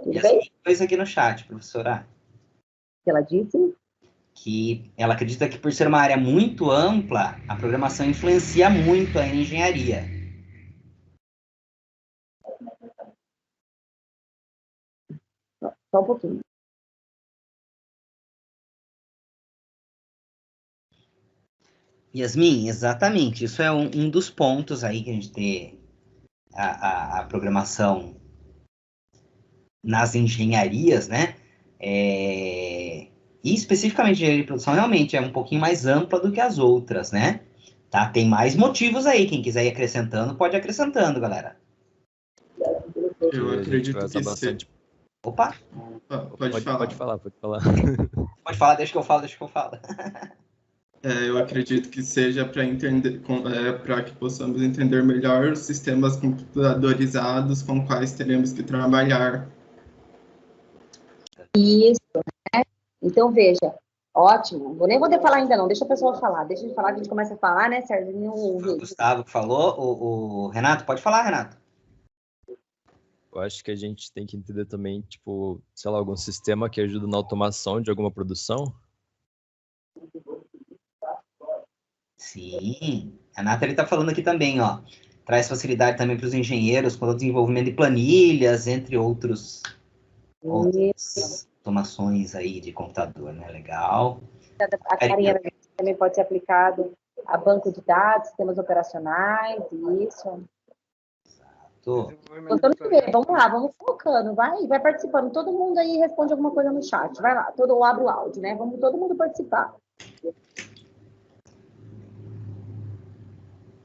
Tudo E bem? assim, coisa aqui no chat, professora, Que ela disse? que ela acredita que por ser uma área muito ampla, a programação influencia muito a engenharia. Só um pouquinho. Yasmin, exatamente. Isso é um dos pontos aí que a gente tem a programação nas engenharias, né? E especificamente a engenharia de produção realmente é um pouquinho mais ampla do que as outras, né? Tá? Tem mais motivos aí. Quem quiser ir acrescentando, pode ir acrescentando, galera. Eu acredito que bastante... Opa! Pode falar. Pode falar. Pode falar, deixa que eu falo. Eu acredito que seja para entender, para que possamos entender melhor os sistemas computadorizados com quais teremos que trabalhar. Isso, né? Então, veja, ótimo. Nem vou falar ainda não, deixa a pessoa falar. Deixa de falar que a gente começa a falar, né, Serginho? O Gustavo que falou. O Renato, pode falar, Renato. Eu acho que a gente tem que entender também, tipo, sei lá, algum sistema que ajuda na automação de alguma produção. Sim. A Nathalie está falando aqui também, ó. Traz facilidade também para os engenheiros com o desenvolvimento de planilhas, entre outras automações aí de computador, né? Legal. A carinha também pode ser aplicado a banco de dados, sistemas operacionais, isso. Gostando de ver, vamos lá, vamos colocando, vai participando. Todo mundo aí responde alguma coisa no chat, vai lá, ou abre o áudio, né? Vamos todo mundo participar.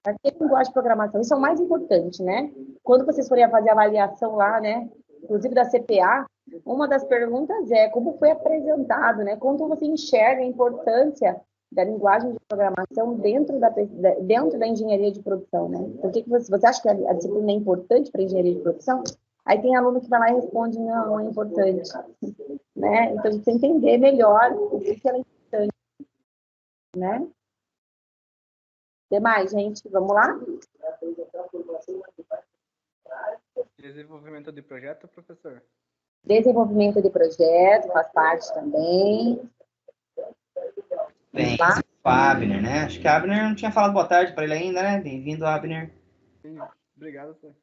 Aqui linguagem de programação, isso é o mais importante, né? Quando vocês forem fazer a avaliação lá, né? Inclusive da CPA, uma das perguntas é como foi apresentado, né? Como você enxerga a importância da linguagem de programação dentro da engenharia de produção, né? Por que você acha que a disciplina é importante para a engenharia de produção? Aí tem aluno que vai lá e responde, não é importante, né? Então, a gente tem que entender melhor o que ela é importante, né? O que mais, gente? Vamos lá? Desenvolvimento de projeto, professor? Desenvolvimento de projeto faz parte também. Bem, o Abner, né? Acho que a Abner não tinha falado boa tarde para ele ainda, né? Bem-vindo, Abner. Sim, obrigado, senhor.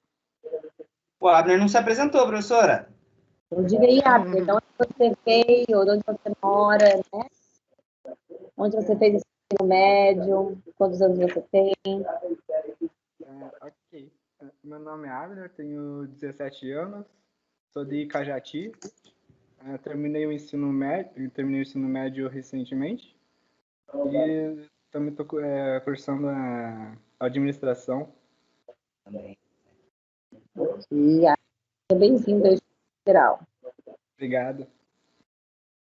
Pô, a Abner não se apresentou, professora. Diga aí, Abner, de onde você veio, de onde você mora, né? Onde você fez ensino médio, quantos anos você tem? Ok. Meu nome é Abner, tenho 17 anos, sou de Cajati. Terminei o ensino médio recentemente e também estou cursando a administração. Também. E bem-vindo ao geral. Obrigado. O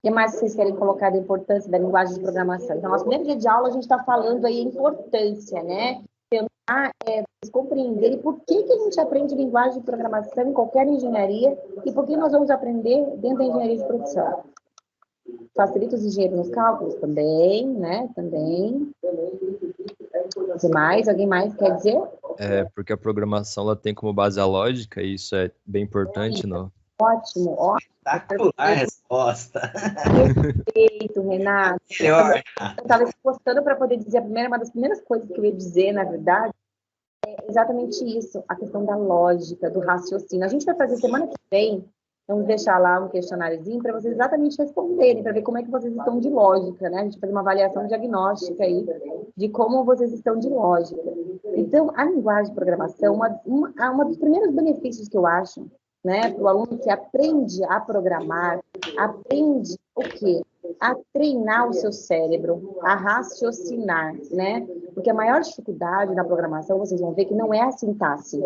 que mais vocês querem colocar da importância da linguagem de programação? Então, nosso primeiro dia de aula, a gente está falando aí a importância, né? Tentar vocês compreenderem por que a gente aprende linguagem de programação em qualquer engenharia e por que nós vamos aprender dentro da engenharia de produção. Facilita os engenheiros nos cálculos? Também, né? Também. Alguém mais quer dizer? Porque a programação ela tem como base a lógica, e isso é bem importante, não? Ótimo. Espetacular a resposta. Perfeito, Renato. Eu estava esforçando para poder dizer uma das primeiras coisas que eu ia dizer, na verdade, é exatamente isso, a questão da lógica, do raciocínio. A gente vai fazer semana que vem, vamos deixar lá um questionáriozinho para vocês exatamente responderem, para ver como é que vocês estão de lógica, né? A gente vai fazer uma avaliação diagnóstica aí de como vocês estão de lógica. Então, a linguagem de programação, uma dos primeiros benefícios que eu acho, né, para o aluno que aprende a programar, aprende o quê? A treinar o seu cérebro, a raciocinar, né? Porque a maior dificuldade na programação, vocês vão ver que não é a sintaxe.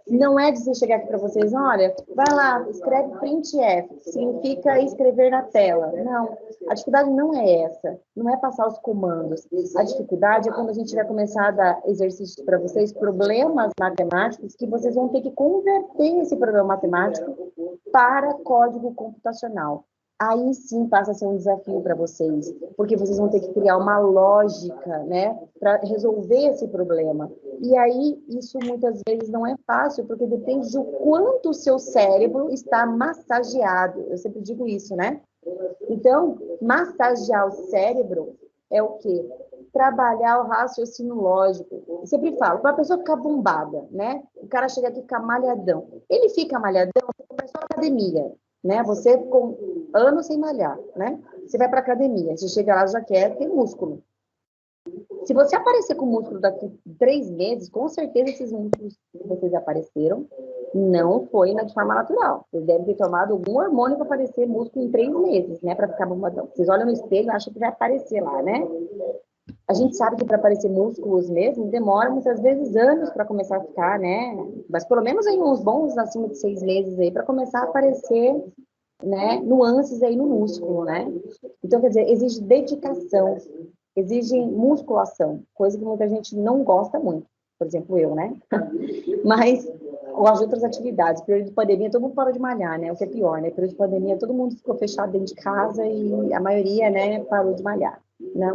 Não é de você chegar aqui para vocês, olha, vai lá, escreve printf, significa escrever na tela. Não, a dificuldade não é essa, não é passar os comandos. A dificuldade é quando a gente vai começar a dar exercícios para vocês, problemas matemáticos, que vocês vão ter que converter esse problema matemático para código computacional. aí sim passa a ser um desafio para vocês, porque vocês vão ter que criar uma lógica, né, para resolver esse problema. E aí, isso muitas vezes não é fácil, porque depende do quanto o seu cérebro está massageado. Eu sempre digo isso, né? Então, massagear o cérebro é o quê? Trabalhar o raciocínio lógico. Eu sempre falo, para a pessoa ficar bombada, né? O cara chega aqui e fica malhadão. Ele fica malhadão, você começou a academia, né? Você ficou anos sem malhar, né? Você vai para academia, você chega lá já quer ter músculo. Se você aparecer com músculo daqui a 3 meses, com certeza esses músculos que vocês apareceram não foi de forma natural. Vocês devem ter tomado algum hormônio para aparecer músculo em 3 meses, né? Para ficar bombadão. Vocês olham no espelho e acham que vai aparecer lá, né? A gente sabe que para aparecer músculos mesmo, demora muitas vezes anos para começar a ficar, né? Mas pelo menos aí uns bons acima de 6 meses aí para começar a aparecer, né? Nuances aí no músculo, né? Então, quer dizer, exige dedicação, exige musculação, coisa que muita gente não gosta muito. Por exemplo, eu, né? Mas, ou as outras atividades. Período de pandemia, todo mundo parou de malhar, né? O que é pior, né? Período de pandemia, todo mundo ficou fechado dentro de casa e a maioria, né, parou de malhar, né?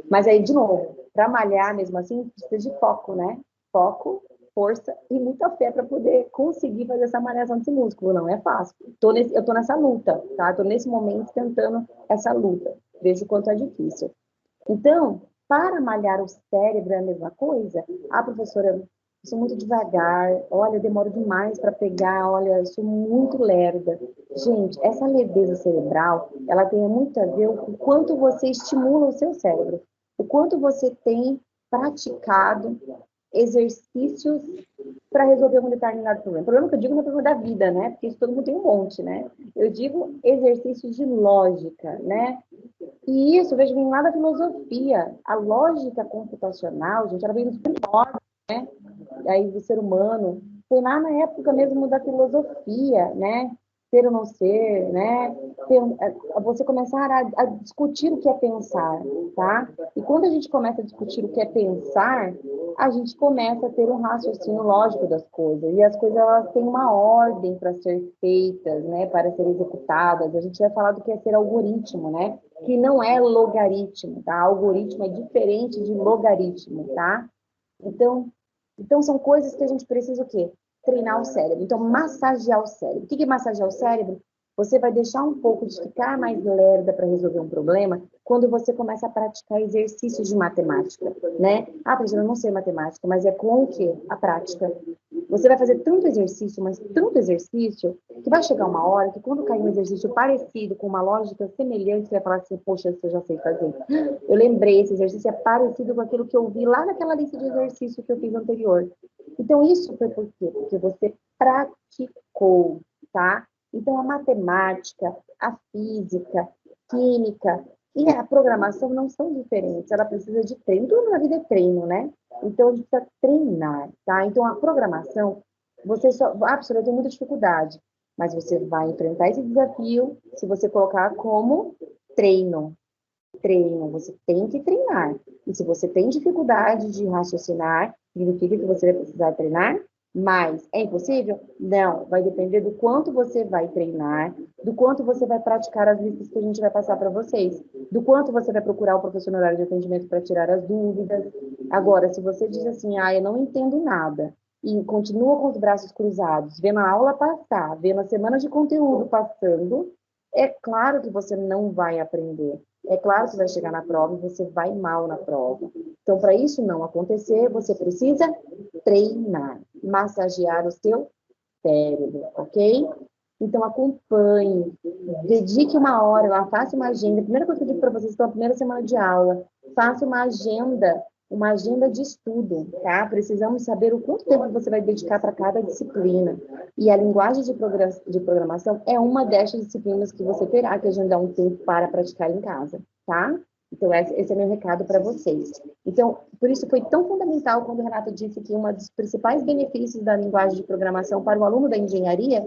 Mas aí, de novo, para malhar mesmo assim, precisa de foco, né? Foco, força e muita fé para poder conseguir fazer essa malhação desse músculo. Não é fácil. Eu tô nessa luta, tá? Tô nesse momento tentando essa luta. Vejo o quanto é difícil. Então, para malhar o cérebro é a mesma coisa. Ah, professora, eu sou muito devagar. Olha, eu demoro demais para pegar. Olha, eu sou muito lerda. Gente, essa lerdeza cerebral, ela tem muito a ver com o quanto você estimula o seu cérebro. O quanto você tem praticado exercícios para resolver um determinado problema. O problema que eu digo não é o problema da vida, né? Porque isso todo mundo tem um monte, né? Eu digo exercícios de lógica, né? E isso, vejo, vem lá da filosofia. A lógica computacional, gente, ela vem dos primórdios, né? Aí do ser humano. Foi lá na época mesmo da filosofia, né? Ser ou não ser, né? Você começar a discutir o que é pensar, tá? E quando a gente começa a discutir o que é pensar, a gente começa a ter um raciocínio lógico das coisas. E as coisas, elas têm uma ordem para ser feitas, né? Para serem executadas. A gente vai falar do que é ser algoritmo, né? Que não é logaritmo, tá? Algoritmo é diferente de logaritmo, tá? Então são coisas que a gente precisa o quê? Treinar o cérebro. Então, massagear o cérebro. O que é massagear o cérebro? Você vai deixar um pouco de ficar mais lerda para resolver um problema quando você começa a praticar exercícios de matemática, né? Ah, professora, eu não sei matemática, mas é com o quê? A prática. Você vai fazer tanto exercício, mas tanto exercício, que vai chegar uma hora que quando cair um exercício parecido, com uma lógica semelhante, você vai falar assim, poxa, isso eu já sei fazer. Eu lembrei, esse exercício é parecido com aquilo que eu vi lá naquela lista de exercícios que eu fiz anterior. Então, isso foi por quê? Porque você praticou, tá? Então, a matemática, a física, química e a programação não são diferentes. Ela precisa de treino. Tudo na vida é treino, né? Então, a gente precisa treinar, tá? Então, a programação, você só... Ah, professora, eu tenho muita dificuldade. Mas você vai enfrentar esse desafio se você colocar como treino. Treino, você tem que treinar. E se você tem dificuldade de raciocinar, significa que você vai precisar treinar mais. É impossível? Não. Vai depender do quanto você vai treinar, do quanto você vai praticar as listas que a gente vai passar para vocês, do quanto você vai procurar o professor no horário de atendimento para tirar as dúvidas. Agora, se você diz assim, ah, eu não entendo nada, e continua com os braços cruzados, vendo a aula passar, vendo a semana de conteúdo passando, é claro que você não vai aprender. É claro que vai chegar na prova e você vai mal na prova. Então, para isso não acontecer, você precisa treinar, massagear o seu cérebro, ok? Então, acompanhe, dedique uma hora lá, faça uma agenda. A primeira coisa que eu digo para vocês, estão na primeira semana de aula, faça uma agenda de estudo, tá? Precisamos saber o quanto tempo você vai dedicar para cada disciplina. E a linguagem de programação é uma dessas disciplinas que você terá que agendar um tempo para praticar em casa, tá? Então, esse é meu recado para vocês. Então, por isso foi tão fundamental quando o Renato disse que um dos principais benefícios da linguagem de programação para o aluno da engenharia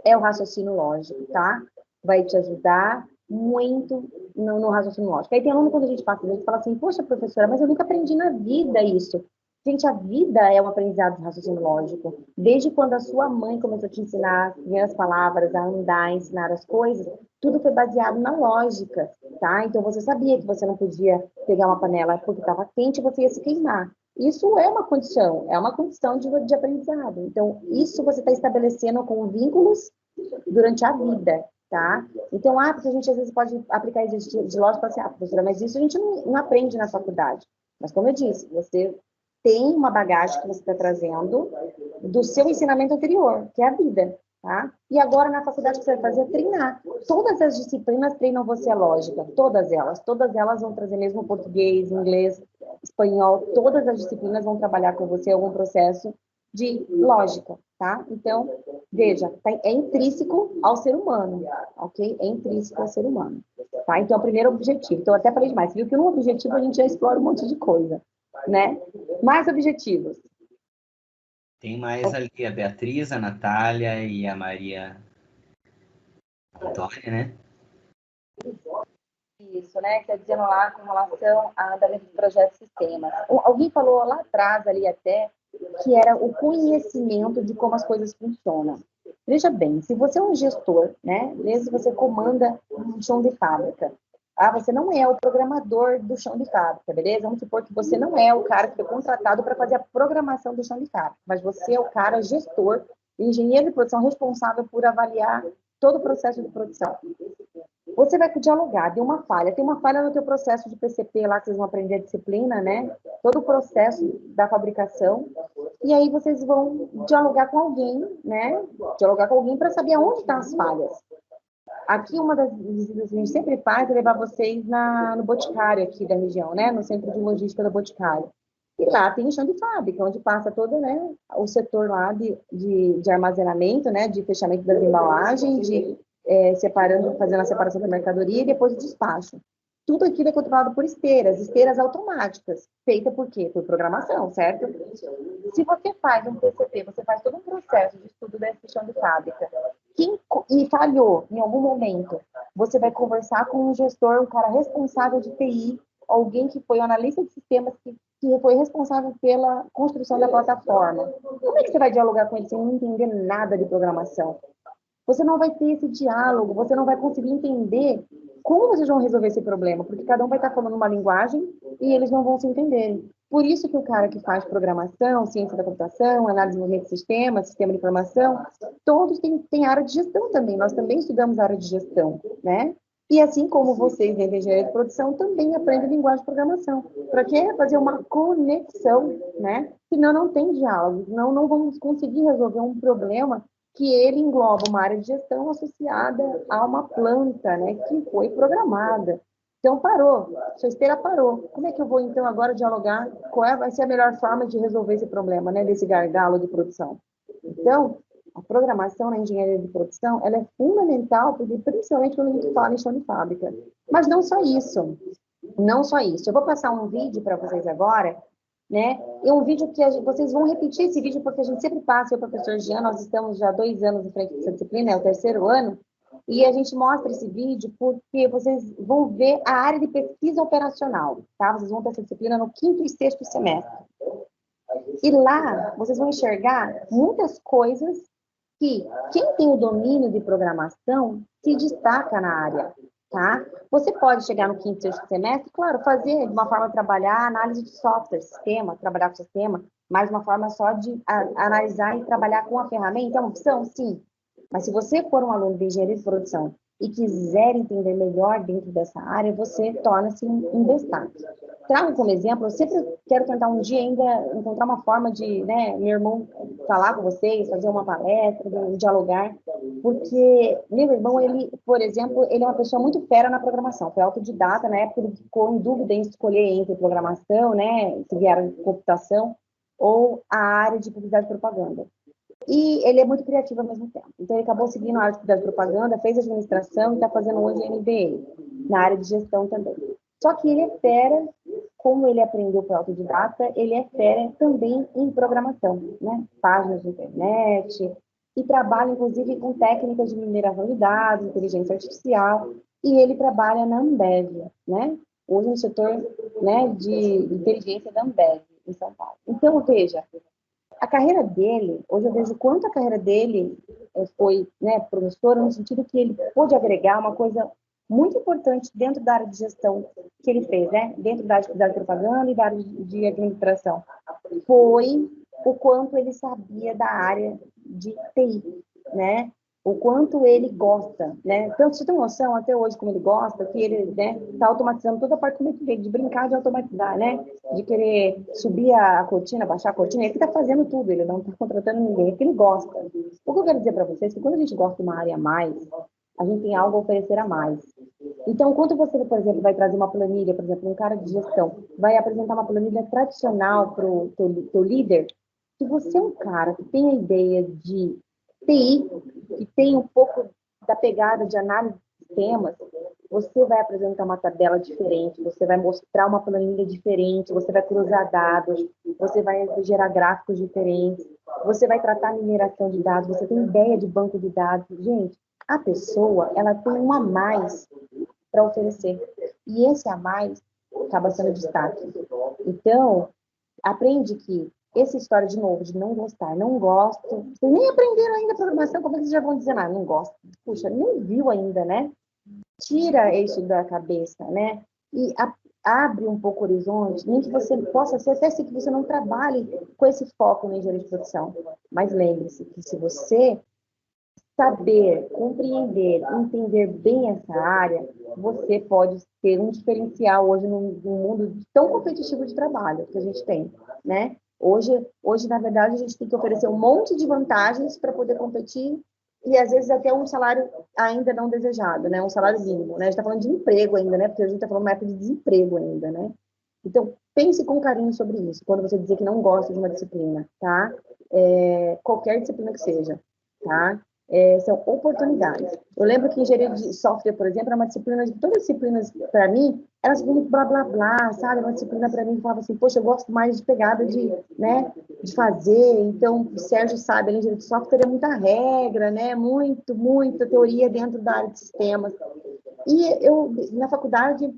é o raciocínio lógico, tá? Vai te ajudar muito no raciocínio lógico. Aí tem aluno, quando a gente fala assim, poxa, professora, mas eu nunca aprendi na vida isso. Gente, a vida é um aprendizado de raciocínio lógico. Desde quando a sua mãe começou a te ensinar as primeiras palavras, a andar, a ensinar as coisas, tudo foi baseado na lógica, tá? Então você sabia que você não podia pegar uma panela porque estava quente e você ia se queimar. Isso é uma condição de aprendizado. Então, isso você está estabelecendo com vínculos durante a vida, tá? Então, porque a gente às vezes pode aplicar exercício de lógica e falar assim, professora, mas isso a gente não aprende na faculdade. Mas, como eu disse, você tem uma bagagem que você está trazendo do seu ensinamento anterior, que é a vida, tá? E agora, na faculdade, o que você vai fazer é treinar. Todas as disciplinas treinam você a lógica, todas elas vão trazer mesmo português, inglês, espanhol, todas as disciplinas vão trabalhar com você algum processo de lógica, tá? Então, veja, é intrínseco ao ser humano, ok? É intrínseco ao ser humano, tá? Então, é o primeiro objetivo. Então, até falei demais. Você viu que no objetivo a gente já explora um monte de coisa, né? Mais objetivos. Tem mais ali a Beatriz, a Natália e a Maria Antônia, né? Isso, né? Quer dizendo lá com relação a andamento de projetos e sistemas. Alguém falou lá atrás, ali até, que era o conhecimento de como as coisas funcionam. Veja bem, se você é um gestor, né? Mesmo se você comanda um chão de fábrica, você não é o programador do chão de fábrica, beleza? Vamos supor que você não é o cara que foi contratado para fazer a programação do chão de fábrica, mas você é o cara gestor, engenheiro de produção responsável por avaliar todo o processo de produção. Você vai dialogar, tem uma falha no teu processo de PCP lá, que vocês vão aprender a disciplina, né? Todo o processo da fabricação, e aí vocês vão dialogar com alguém, né? Dialogar com alguém para saber onde estão as falhas. Aqui, uma das visitas que a gente sempre faz é levar vocês no Boticário aqui da região, né? No Centro de Logística do Boticário. E lá tem o chão de fábrica, onde passa todo, né, o setor lá de armazenamento, né? De fechamento das embalagens, fazendo a separação da mercadoria e depois o despacho. Tudo aquilo é controlado por esteiras automáticas. Feita por quê? Por programação, certo? Se você faz um PCP, você faz todo um processo de estudo desse chão de fábrica, e falhou em algum momento, você vai conversar com um gestor, um cara responsável de TI, alguém que foi um analista de sistemas, que foi responsável pela construção da plataforma. Como é que você vai dialogar com ele sem não entender nada de programação? Você não vai ter esse diálogo, você não vai conseguir entender como vocês vão resolver esse problema, porque cada um vai estar falando uma linguagem e eles não vão se entenderem. Por isso que o cara que faz programação, ciência da computação, análise de sistemas, sistema de informação, todos têm área de gestão também. Nós também estudamos área de gestão, né? E assim como vocês, em engenharia de produção, também aprendem linguagem de programação. Para quê? Fazer uma conexão, né? Senão não tem diálogo, senão não vamos conseguir resolver um problema que ele engloba uma área de gestão associada a uma planta, né, que foi programada. Então, parou, sua esteira parou. Como é que eu vou, então, agora dialogar? Qual vai ser a melhor forma de resolver esse problema, né, desse gargalo de produção? Então, a programação na engenharia de produção, ela é fundamental, porque, principalmente quando a gente fala em chão de fábrica. Mas não só isso. Não só isso. Eu vou passar um vídeo para vocês agora, né? É um vídeo que vocês vão repetir esse vídeo, porque a gente sempre passa, eu e o professor Jean, nós estamos já 2 anos em frente a essa disciplina, é o 3º ano, e a gente mostra esse vídeo porque vocês vão ver a área de pesquisa operacional, tá? Vocês vão ter essa disciplina no 5º e 6º semestre. E lá, vocês vão enxergar muitas coisas que quem tem o domínio de programação se destaca na área, tá? Você pode chegar no 5º e 6º semestre, claro, fazer de uma forma de trabalhar análise de software, sistema, trabalhar com sistema, mas uma forma só de analisar e trabalhar com a ferramenta, é uma opção? Sim. Mas se você for um aluno de engenharia de produção e quiser entender melhor dentro dessa área, você torna-se um destaque. Trago como exemplo, eu sempre quero tentar um dia ainda encontrar uma forma de, né, meu irmão falar com vocês, fazer uma palestra, dialogar, porque meu irmão, ele, por exemplo, ele é uma pessoa muito fera na programação, foi autodidata, na época ele ficou em dúvida em escolher entre programação, né, se vier computação, ou a área de publicidade e propaganda. E ele é muito criativo ao mesmo tempo. Então, ele acabou seguindo a área de publicidade e propaganda, fez administração e está fazendo hoje MBA, na área de gestão também. Só que ele é fera, como ele aprendeu para autodidata, ele é fera também em programação, né? Páginas de internet, e trabalha, inclusive, com técnicas de mineração de dados, inteligência artificial, e ele trabalha na Ambev, né? Hoje no setor, né, de inteligência da Ambev. em São Paulo. Então, veja, a carreira dele, hoje eu vejo quanto a carreira dele foi, né, promissora, no sentido que ele pôde agregar uma coisa muito importante dentro da área de gestão que ele fez, né, dentro da área de propaganda e da área de administração. Foi o quanto ele sabia da área de TI, né, o quanto ele gosta, né, tanto você tem noção até hoje como ele gosta, que ele, né, tá automatizando toda a parte de brincar de automatizar, né, de querer subir a cortina, baixar a cortina, ele que tá fazendo tudo, ele não tá contratando ninguém, é que ele gosta. O que eu quero dizer para vocês é que quando a gente gosta de uma área a mais, a gente tem algo a oferecer a mais. Então, quando você, por exemplo, vai trazer uma planilha, por exemplo, um cara de gestão, vai apresentar uma planilha tradicional para o teu líder, se você é um cara que tem a ideia de TI, que tem um pouco da pegada de análise de sistemas, você vai apresentar uma tabela diferente, você vai mostrar uma planilha diferente, você vai cruzar dados, você vai gerar gráficos diferentes, você vai tratar a mineração de dados, você tem ideia de banco de dados. Gente, a pessoa, ela tem um a mais para oferecer. E esse a mais acaba sendo destaque. Então, aprende que essa história, de novo, de não gostar, não gosto, vocês nem aprenderam ainda a programação, como é que vocês já vão dizer, não gosto? Puxa, nem viu ainda, né? Tira isso da cabeça, né? E abre um pouco o horizonte, nem que você possa ser, até se que você não trabalhe com esse foco na engenharia de produção. Mas lembre-se que se você saber, compreender, entender bem essa área, você pode ter um diferencial hoje no mundo tão competitivo de trabalho que a gente tem, né? Hoje, na verdade, a gente tem que oferecer um monte de vantagens para poder competir e, às vezes, até um salário ainda não desejado, né? Um salário mínimo, né? A gente está falando de emprego ainda, né? Porque a gente está falando de uma época de desemprego ainda, né? Então, pense com carinho sobre isso, quando você dizer que não gosta de uma disciplina, tá? Qualquer disciplina que seja, tá? São oportunidades. Eu lembro que engenharia de software, por exemplo, era uma disciplina, todas as disciplinas, para mim, eram muito blá, blá, blá, sabe? Uma disciplina, para mim, que falava assim, poxa, eu gosto mais de pegada de, né, de fazer. Então, o Sérgio sabe, a engenharia de software é muita regra, né? Muita teoria dentro da área de sistemas. E eu, na faculdade,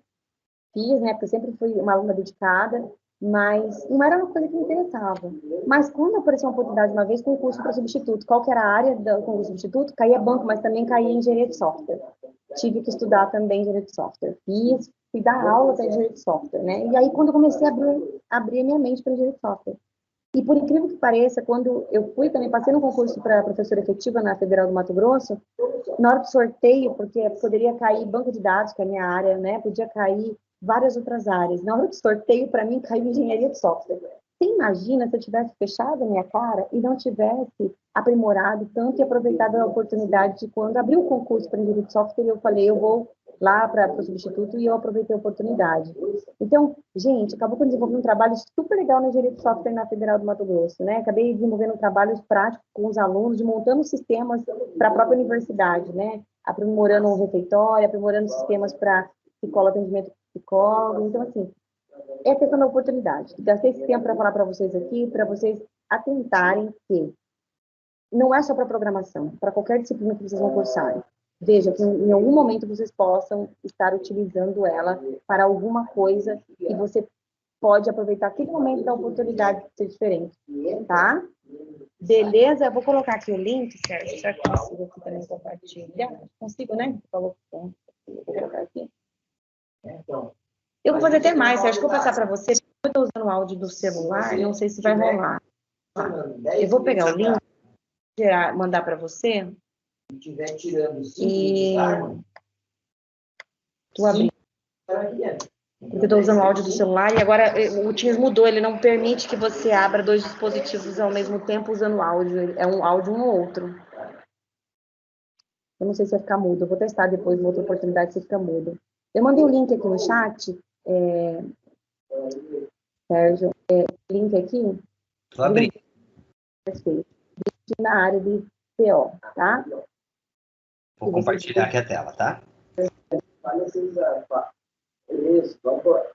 fiz, né? Porque eu sempre fui uma aluna dedicada, mas não era uma coisa que me interessava. Mas quando apareceu uma oportunidade uma vez, concurso para substituto, qual que era a área do concurso substituto? Caía banco, mas também caía engenharia de software. Tive que estudar também engenharia de software. Fui dar aula para engenharia de software, né? E aí, quando eu comecei a abrir a minha mente para engenharia de software. E por incrível que pareça, quando eu fui também, passei no concurso para professora efetiva na Federal do Mato Grosso, na hora do sorteio, porque poderia cair banco de dados, que é a minha área, né? Podia cair várias outras áreas. Na hora do sorteio, para mim, caiu engenharia de software. Você imagina se eu tivesse fechado a minha cara e não tivesse aprimorado tanto e aproveitado a oportunidade de quando abriu o concurso para engenharia de software, eu falei, eu vou lá para o substituto e eu aproveitei a oportunidade. Então, gente, acabou que eu desenvolvi um trabalho super legal na engenharia de software na Federal do Mato Grosso, né? Acabei desenvolvendo um trabalho prático com os alunos, de montando sistemas para a própria universidade, né? Aprimorando o refeitório, aprimorando sistemas para psicólogo, atendimento psicólogo. Então, assim, é a questão da oportunidade. Gastei esse tempo para falar para vocês aqui, para vocês atentarem que não é só para programação, para qualquer disciplina que vocês vão cursar. Veja que em algum momento vocês possam estar utilizando ela para alguma coisa e você pode aproveitar aquele momento da oportunidade de ser diferente, tá? Beleza? Eu vou colocar aqui o link, Sérgio. Será que eu consigo aqui também compartilhar? Consigo, né? Você falou que vou colocar aqui. Eu vou fazer até mais, Sérgio, que eu vou passar para você. Eu estou usando o áudio do celular, não sei se vai rolar. Eu vou pegar o link, mandar para você. E tu abrir. Porque eu estou usando o áudio do celular e agora o Teams mudou, ele não permite que você abra dois dispositivos ao mesmo tempo usando o áudio. É um áudio um ou outro. Eu não sei se vai ficar mudo. Eu vou testar depois, uma outra oportunidade, se fica mudo. Eu mandei o link aqui no chat. Sérgio, link aqui. Vou abrir. Perfeito. Na área de PO, tá? Vou compartilhar aqui a tela, tá? Isso, vamos embora.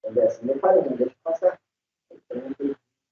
Não deixa eu passar.